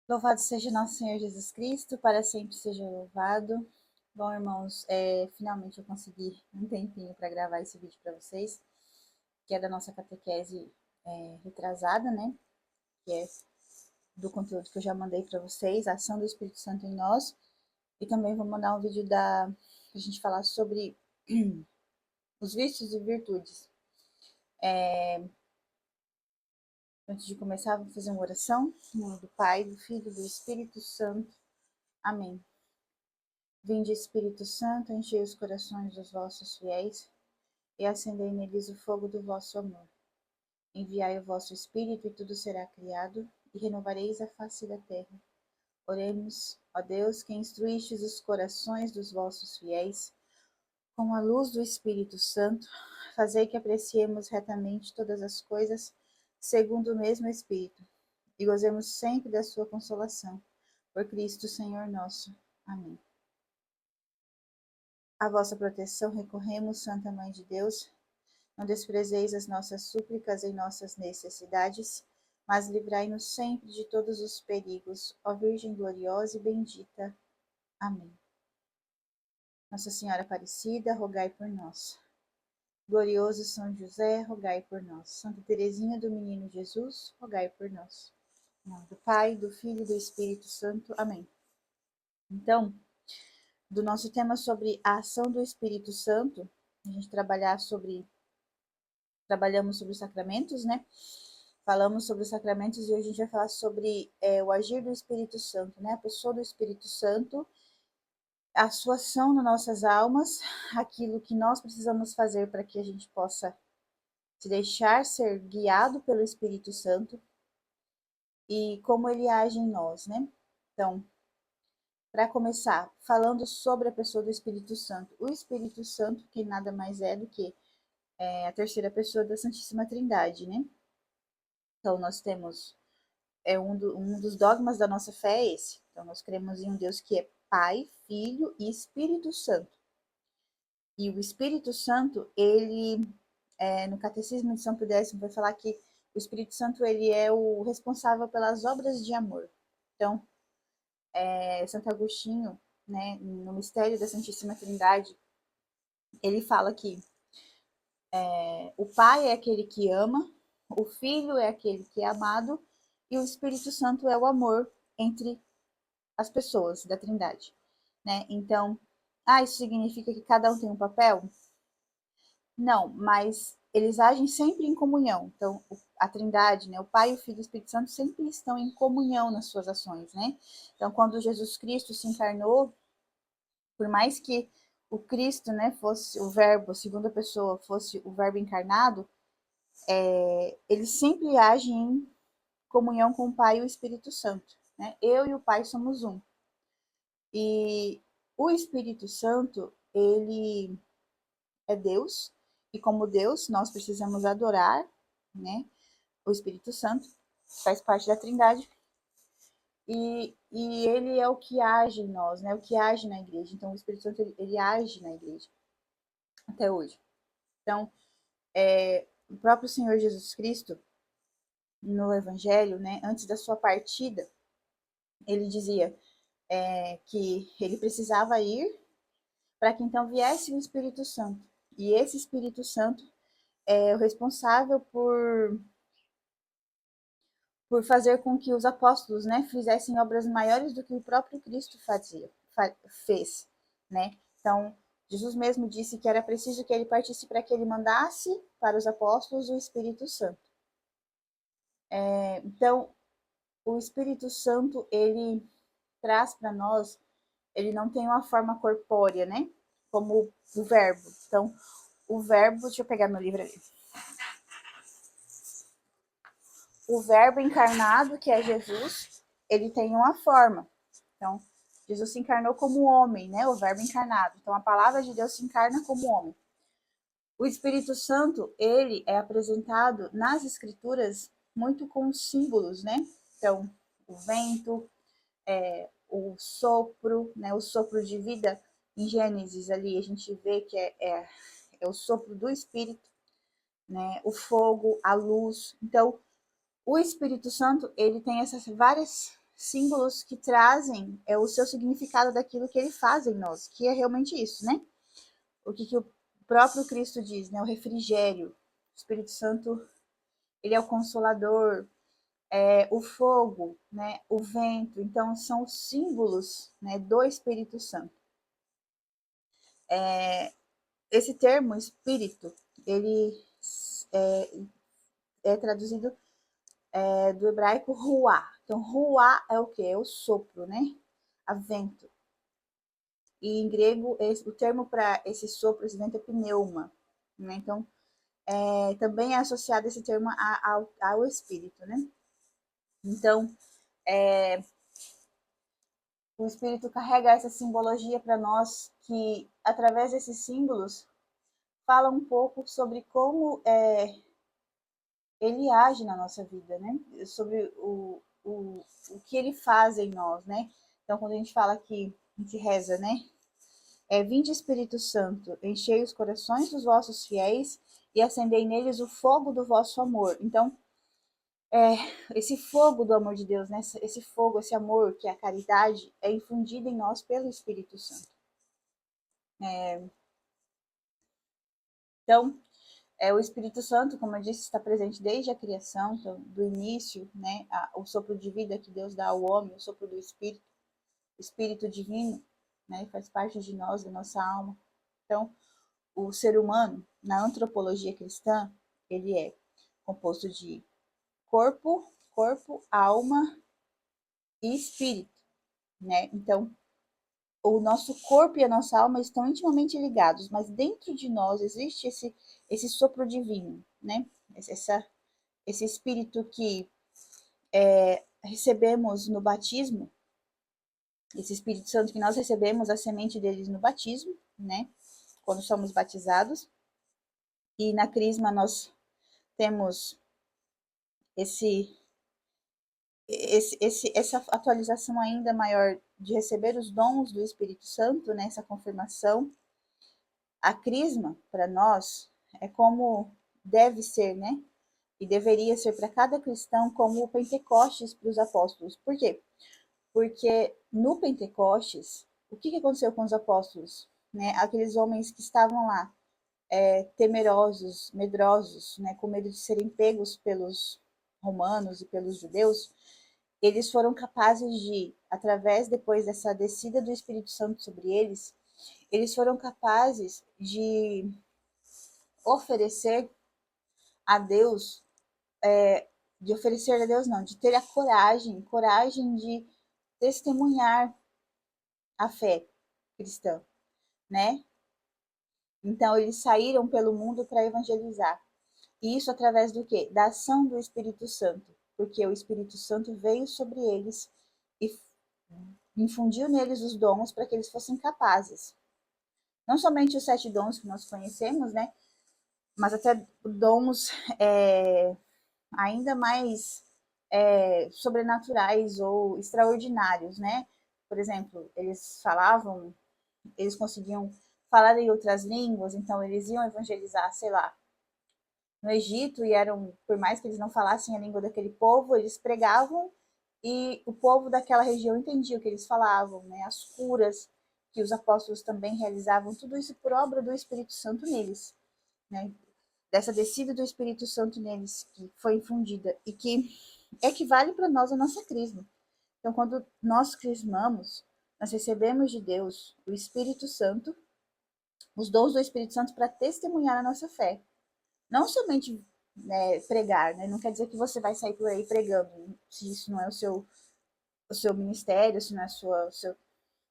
Louvado seja nosso Senhor Jesus Cristo, para sempre seja louvado. Bom, irmãos, finalmente eu consegui um tempinho para gravar esse vídeo para vocês, que é da nossa catequese retrasada, né? Que é do conteúdo que eu já mandei para vocês, a ação do Espírito Santo em nós. E também vou mandar um vídeo pra gente falar sobre os vícios e virtudes. Antes de começar, vou fazer uma oração. Em nome do Pai, do Filho e do Espírito Santo. Amém. Vinde, Espírito Santo, enchei os corações dos vossos fiéis e acendei neles o fogo do vosso amor. Enviai o vosso Espírito e tudo será criado e renovareis a face da terra. Oremos, ó Deus, que instruístes os corações dos vossos fiéis com a luz do Espírito Santo, fazei que apreciemos retamente todas as coisas segundo o mesmo Espírito e gozemos sempre da sua consolação. Por Cristo Senhor nosso. Amém. A vossa proteção recorremos, Santa Mãe de Deus. Não desprezeis as nossas súplicas em nossas necessidades, mas livrai-nos sempre de todos os perigos, ó Virgem gloriosa e bendita. Amém. Nossa Senhora Aparecida, rogai por nós. Glorioso São José, rogai por nós. Santa Teresinha do Menino Jesus, rogai por nós. Em nome do Pai, do Filho e do Espírito Santo. Amém. Então, do nosso tema sobre a ação do Espírito Santo, a gente trabalhamos sobre os sacramentos, né? Falamos sobre os sacramentos e hoje a gente vai falar sobre o agir do Espírito Santo, né? A pessoa do Espírito Santo, a sua ação nas nossas almas, aquilo que nós precisamos fazer para que a gente possa se deixar ser guiado pelo Espírito Santo e como ele age em nós, né? Então, para começar, falando sobre a pessoa do Espírito Santo. O Espírito Santo, que nada mais é do que a terceira pessoa da Santíssima Trindade, né? Então, nós temos um dos dogmas da nossa fé é esse. Então, nós cremos em um Deus que é Pai, Filho e Espírito Santo. E o Espírito Santo, ele, no Catecismo de São Pio X, vai falar que o Espírito Santo, ele é o responsável pelas obras de amor. Então, Santo Agostinho, né, no Mistério da Santíssima Trindade, ele fala que o Pai é aquele que ama, o Filho é aquele que é amado, e o Espírito Santo é o amor entre as pessoas da Trindade, né? Então, isso significa que cada um tem um papel? Não, mas eles agem sempre em comunhão. Então, a Trindade, né, o Pai, o Filho e o Espírito Santo sempre estão em comunhão nas suas ações, né? Então, quando Jesus Cristo se encarnou, por mais que o Cristo, né, fosse o Verbo, a segunda pessoa, fosse o Verbo encarnado, ele sempre age em comunhão com o Pai e o Espírito Santo, né? Eu e o Pai somos um. E o Espírito Santo, ele é Deus, e como Deus, nós precisamos adorar, né, o Espírito Santo, faz parte da Trindade, e ele é o que age em nós, né, o que age na igreja. Então, o Espírito Santo, ele age na igreja, até hoje. Então, o próprio Senhor Jesus Cristo, no Evangelho, né, antes da sua partida, ele dizia que ele precisava ir para que então viesse o Espírito Santo. E esse Espírito Santo é o responsável por fazer com que os apóstolos, né, fizessem obras maiores do que o próprio Cristo fez, né? Então, Jesus mesmo disse que era preciso que ele partisse para que ele mandasse para os apóstolos o Espírito Santo. Então, o Espírito Santo, ele traz para nós, ele não tem uma forma corpórea, né? Como o verbo. Então, o verbo, deixa eu pegar meu livro ali. O verbo encarnado, que é Jesus, ele tem uma forma. Então, Jesus se encarnou como homem, né? O verbo encarnado. Então, a palavra de Deus se encarna como homem. O Espírito Santo, ele é apresentado nas Escrituras muito com símbolos, né? Então, o vento, o sopro, né? O sopro de vida. Em Gênesis, ali, a gente vê que é o sopro do Espírito, né? O fogo, a luz. Então, o Espírito Santo, ele tem essas várias símbolos que trazem o seu significado daquilo que ele faz em nós, que é realmente isso, né? O que o próprio Cristo diz, né? O refrigério. O Espírito Santo, ele é o consolador, o fogo, né? O vento. Então, são símbolos, né, do Espírito Santo. Esse termo, espírito, ele é traduzido do hebraico ruá. Então, ruá é o quê? É o sopro, né? A vento. E em grego, o termo para esse sopro, esse vento é pneuma. Né? Então, também é associado esse termo ao espírito, né? Então, o espírito carrega essa simbologia para nós, que através desses símbolos fala um pouco sobre como ele age na nossa vida, né? Sobre o que ele faz em nós, né? Então, quando a gente fala aqui, a gente reza, né? Vinde Espírito Santo, enchei os corações dos vossos fiéis e acendei neles o fogo do vosso amor. Então, esse fogo do amor de Deus, né? Esse fogo, esse amor, que é a caridade, é infundido em nós pelo Espírito Santo. Então, o Espírito Santo, como eu disse, está presente desde a criação, então, do início, né? O sopro de vida que Deus dá ao homem, o sopro do Espírito, o Espírito divino, né? Faz parte de nós, da nossa alma. Então, o ser humano, na antropologia cristã, ele é composto de corpo, alma e espírito, né? Então, o nosso corpo e a nossa alma estão intimamente ligados, mas dentro de nós existe esse sopro divino, né? Esse espírito que recebemos no batismo, esse Espírito Santo que nós recebemos a semente deles no batismo, né? Quando somos batizados. E na crisma nós temos esse essa atualização ainda maior de receber os dons do Espírito Santo, né, essa confirmação. A crisma, para nós, é como deve ser, né? E deveria ser para cada cristão como o Pentecostes para os apóstolos. Por quê? Porque no Pentecostes, o que aconteceu com os apóstolos? Né? Aqueles homens que estavam lá, temerosos, medrosos, né? Com medo de serem pegos pelos romanos e pelos judeus, eles foram capazes de, através depois dessa descida do Espírito Santo sobre eles, eles foram capazes de oferecer a Deus, de oferecer a Deus não, de ter a coragem de testemunhar a fé cristã, né? Então eles saíram pelo mundo para evangelizar. E isso através do quê? Da ação do Espírito Santo, porque o Espírito Santo veio sobre eles e infundiu neles os dons para que eles fossem capazes. Não somente os 7 dons que nós conhecemos, né? Mas até dons ainda mais sobrenaturais ou extraordinários, né? Por exemplo, eles conseguiam falar em outras línguas, então eles iam evangelizar, sei lá, no Egito e eram, por mais que eles não falassem a língua daquele povo, eles pregavam e o povo daquela região entendia o que eles falavam, né? As curas que os apóstolos também realizavam, tudo isso por obra do Espírito Santo neles, né? Dessa descida do Espírito Santo neles que foi infundida e que equivale para nós a nossa crisma. Então, quando nós crismamos, nós recebemos de Deus o Espírito Santo, os dons do Espírito Santo para testemunhar a nossa fé. Não somente pregar, né? Não quer dizer que você vai sair por aí pregando, se isso não é o seu ministério, se não é o seu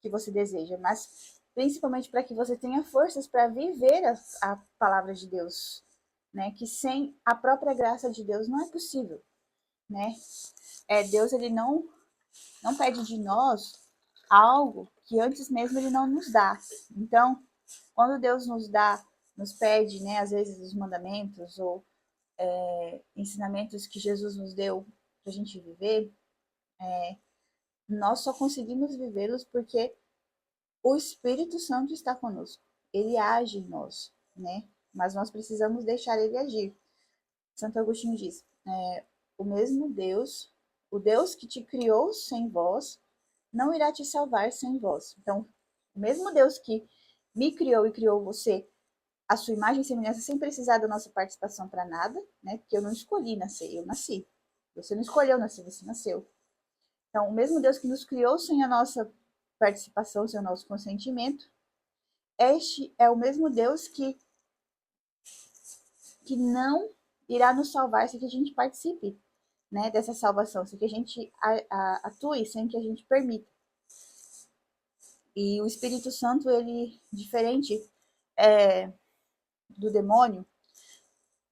que você deseja, mas principalmente para que você tenha forças para viver a palavra de Deus, né? Que sem a própria graça de Deus não é possível, né? Deus ele não pede de nós algo que antes mesmo ele não nos dá. Então, quando Deus nos pede, né, às vezes os mandamentos ou ensinamentos que Jesus nos deu para a gente viver, nós só conseguimos vivê-los porque o Espírito Santo está conosco. Ele age em nós, né? Mas nós precisamos deixar ele agir. Santo Agostinho diz: o mesmo Deus, O Deus que te criou sem voz não irá te salvar sem voz. Então, o mesmo Deus que me criou e criou você, a sua imagem e semelhança, sem precisar da nossa participação para nada, né? Porque eu não escolhi nascer, eu nasci. Você não escolheu nascer, você nasceu. Então, o mesmo Deus que nos criou sem a nossa participação, sem o nosso consentimento, este é o mesmo Deus que não irá nos salvar sem que a gente participe, né, dessa salvação, sem que a gente atue, sem que a gente permita. E o Espírito Santo, ele, diferente do demônio,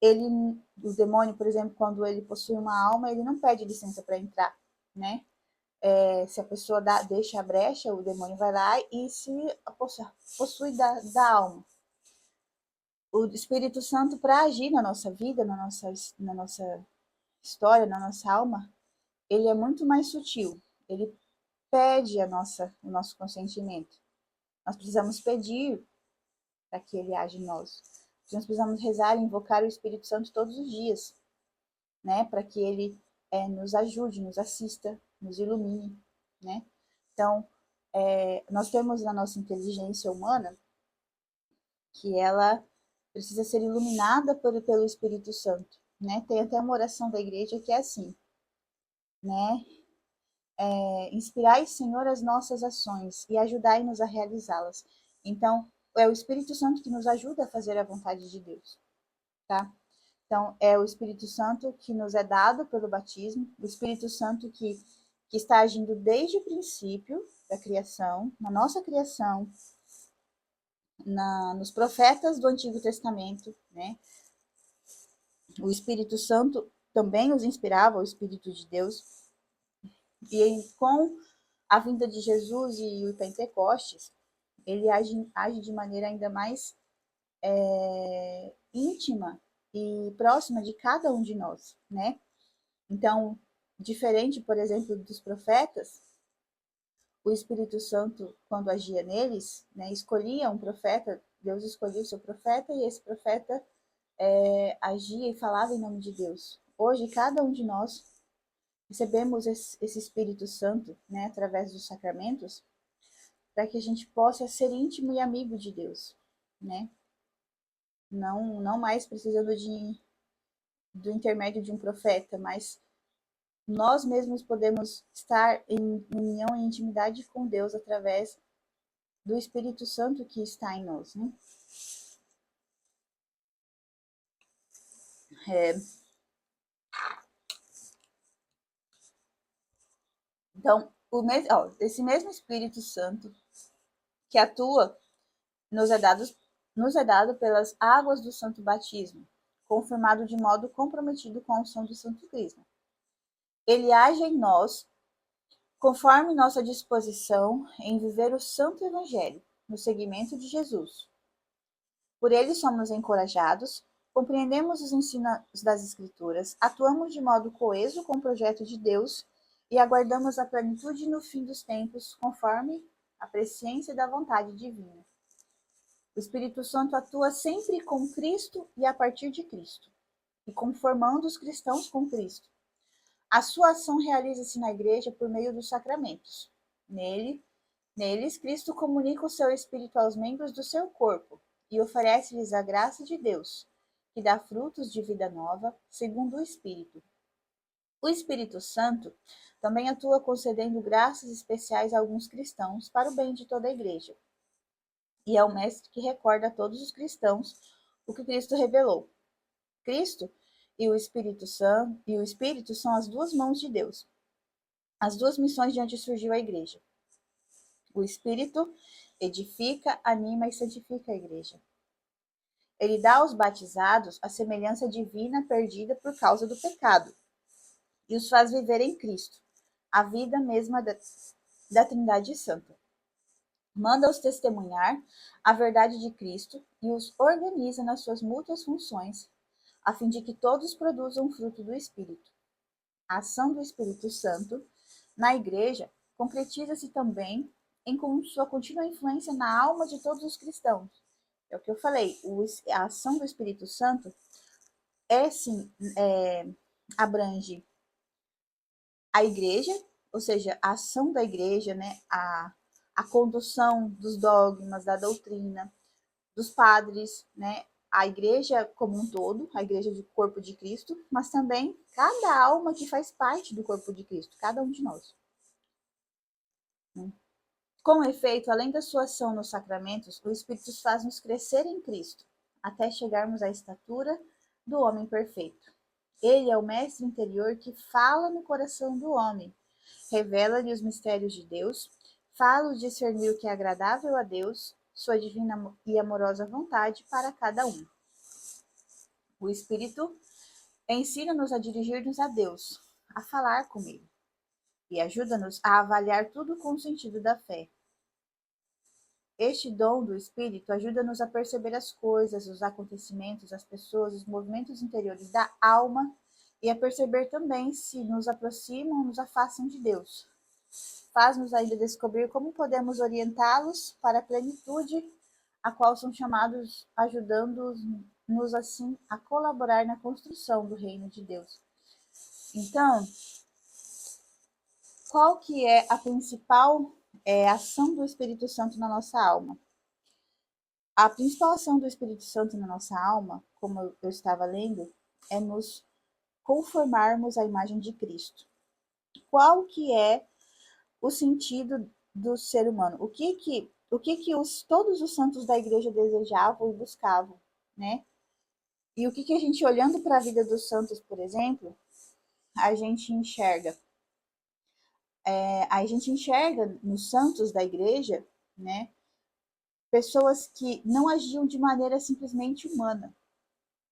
o demônio, por exemplo, quando ele possui uma alma, ele não pede licença para entrar, né? Se a pessoa deixa a brecha, o demônio vai lá e se possui da alma. O Espírito Santo, para agir na nossa vida, na nossa história, na nossa alma, ele é muito mais sutil. Ele pede o nosso consentimento. Nós precisamos pedir para que ele age em nós. Nós precisamos rezar e invocar o Espírito Santo todos os dias, né? Para que ele nos ajude, nos assista, nos ilumine, né? Então, nós temos na nossa inteligência humana que ela precisa ser iluminada pelo Espírito Santo, né? Tem até uma oração da igreja que é assim, né? Inspirai, Senhor, as nossas ações e ajudai-nos a realizá-las. Então, é o Espírito Santo que nos ajuda a fazer a vontade de Deus, tá? Então, é o Espírito Santo que nos é dado pelo batismo, o Espírito Santo que está agindo desde o princípio da criação, na nossa criação, nos profetas do Antigo Testamento, né? O Espírito Santo também os inspirava, o Espírito de Deus, e com a vinda de Jesus e o Pentecostes, ele age de maneira ainda mais íntima e próxima de cada um de nós, né? Então, diferente, por exemplo, dos profetas, o Espírito Santo, quando agia neles, né, escolhia um profeta, Deus escolhia o seu profeta e esse profeta agia e falava em nome de Deus. Hoje, cada um de nós recebemos esse Espírito Santo, né, através dos sacramentos, para que a gente possa ser íntimo e amigo de Deus, né? Não mais precisando do intermédio de um profeta, mas nós mesmos podemos estar em união e intimidade com Deus através do Espírito Santo que está em nós, né? É, então, esse mesmo Espírito Santo que atua nos é dado, nos é dado pelas águas do Santo Batismo, confirmado de modo comprometido com a unção do Santo Crisma. Ele age em nós conforme nossa disposição em viver o Santo Evangelho, no seguimento de Jesus. Por ele somos encorajados, compreendemos os ensinos das Escrituras, atuamos de modo coeso com o projeto de Deus e aguardamos a plenitude no fim dos tempos, conforme a presciência da vontade divina. O Espírito Santo atua sempre com Cristo e a partir de Cristo, e conformando os cristãos com Cristo. A sua ação realiza-se na Igreja por meio dos sacramentos. Neles, Cristo comunica o seu Espírito aos membros do seu corpo e oferece-lhes a graça de Deus, que dá frutos de vida nova, segundo o Espírito. O Espírito Santo também atua concedendo graças especiais a alguns cristãos para o bem de toda a Igreja. E é o Mestre que recorda a todos os cristãos o que Cristo revelou. Cristo e o Espírito são as duas mãos de Deus, as duas missões de onde surgiu a Igreja. O Espírito edifica, anima e santifica a Igreja. Ele dá aos batizados a semelhança divina perdida por causa do pecado e os faz viver em Cristo, a vida mesma da Trindade Santa. Manda-os testemunhar a verdade de Cristo e os organiza nas suas mútuas funções, a fim de que todos produzam o fruto do Espírito. A ação do Espírito Santo na Igreja concretiza-se também em sua contínua influência na alma de todos os cristãos. É o que eu falei, a ação do Espírito Santo sim, abrange a igreja, ou seja, a ação da igreja, né, a condução dos dogmas, da doutrina, dos padres, né, a igreja como um todo, a igreja do corpo de Cristo, mas também cada alma que faz parte do corpo de Cristo, cada um de nós. Com efeito, além da sua ação nos sacramentos, o Espírito faz-nos crescer em Cristo, até chegarmos à estatura do homem perfeito. Ele é o mestre interior que fala no coração do homem, revela-lhe os mistérios de Deus, fala-o discernir o que é agradável a Deus, sua divina e amorosa vontade para cada um. O Espírito ensina-nos a dirigir-nos a Deus, a falar com Ele, e ajuda-nos a avaliar tudo com o sentido da fé. Este dom do Espírito ajuda-nos a perceber as coisas, os acontecimentos, as pessoas, os movimentos interiores da alma e a perceber também se nos aproximam ou nos afastam de Deus. Faz-nos ainda descobrir como podemos orientá-los para a plenitude a qual são chamados, ajudando-nos assim a colaborar na construção do reino de Deus. Então, qual que é a principal ação do Espírito Santo na nossa alma? A principal ação do Espírito Santo na nossa alma, como eu estava lendo, é nos conformarmos à imagem de Cristo. Qual que é o sentido do ser humano? O que todos os santos da igreja desejavam e buscavam, né? E o que a gente, olhando para a vida dos santos, por exemplo, a gente enxerga? A gente enxerga nos santos da igreja, né, pessoas que não agiam de maneira simplesmente humana,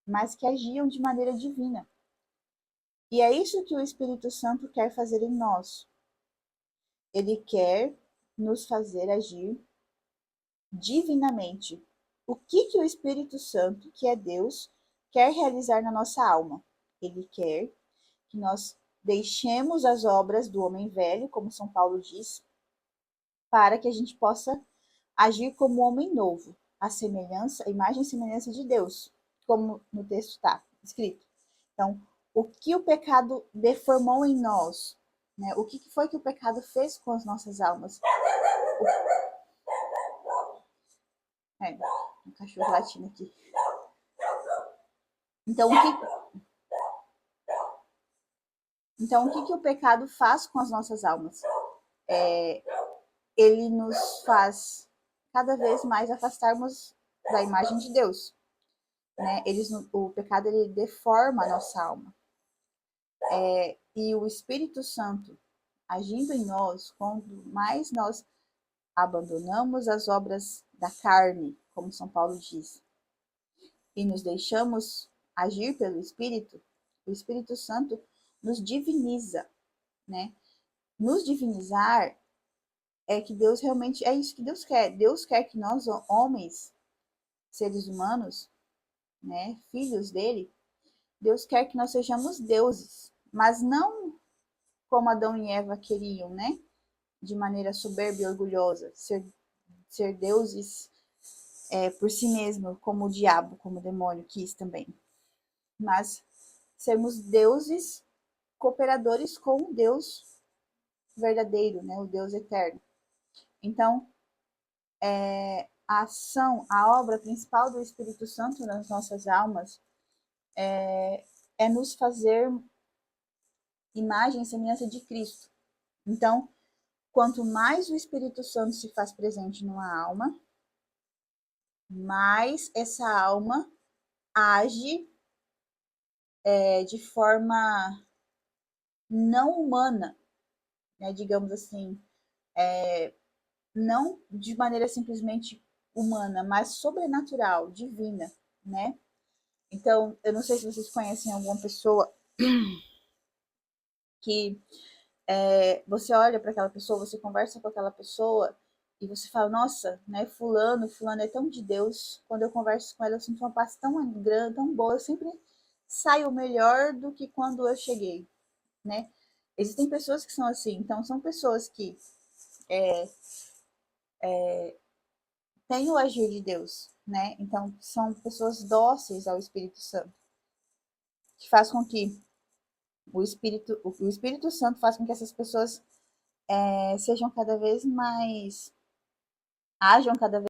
mas que agiam de maneira divina. E é isso que o Espírito Santo quer fazer em nós. Ele quer nos fazer agir divinamente. O que o Espírito Santo, que é Deus, quer realizar na nossa alma? Ele quer que nós deixemos as obras do homem velho, como São Paulo diz, para que a gente possa agir como homem novo, a semelhança, a imagem e semelhança de Deus, como no texto está escrito. Então, o que o pecado deformou em nós, né? O que foi que o pecado fez com as nossas almas? Um cachorro latindo aqui. Então, o que o pecado faz com as nossas almas? Ele nos faz cada vez mais afastarmos da imagem de Deus, né? O pecado ele deforma a nossa alma. E o Espírito Santo agindo em nós, quando mais nós abandonamos as obras da carne, como São Paulo diz, e nos deixamos agir pelo Espírito, o Espírito Santo nos diviniza, né? Nos divinizar é que Deus realmente, é isso que Deus quer. Deus quer que nós, homens, seres humanos, né, filhos dele, Deus quer que nós sejamos deuses, mas não como Adão e Eva queriam, né? De maneira soberba e orgulhosa, ser deuses por si mesmo, como o diabo, como o demônio quis também. Mas sermos deuses cooperadores com o Deus verdadeiro, né? O Deus eterno. Então, a ação, a obra principal do Espírito Santo nas nossas almas é nos fazer imagem e semelhança de Cristo. Então, quanto mais o Espírito Santo se faz presente numa alma, mais essa alma age de forma não humana, né, digamos assim, não de maneira simplesmente humana, mas sobrenatural, divina, né? Então, eu não sei se vocês conhecem alguma pessoa que você olha para aquela pessoa, você conversa com aquela pessoa e você fala, nossa, né, fulano é tão de Deus. Quando eu converso com ela, eu sinto uma paz tão grande, tão boa. Eu sempre saio melhor do que quando eu cheguei, né? Existem pessoas que são assim. Então, são pessoas que têm o agir de Deus, né? Então, são pessoas dóceis ao Espírito Santo, que faz com que o Espírito Santo faz com que essas pessoas sejam cada vez mais, ajam cada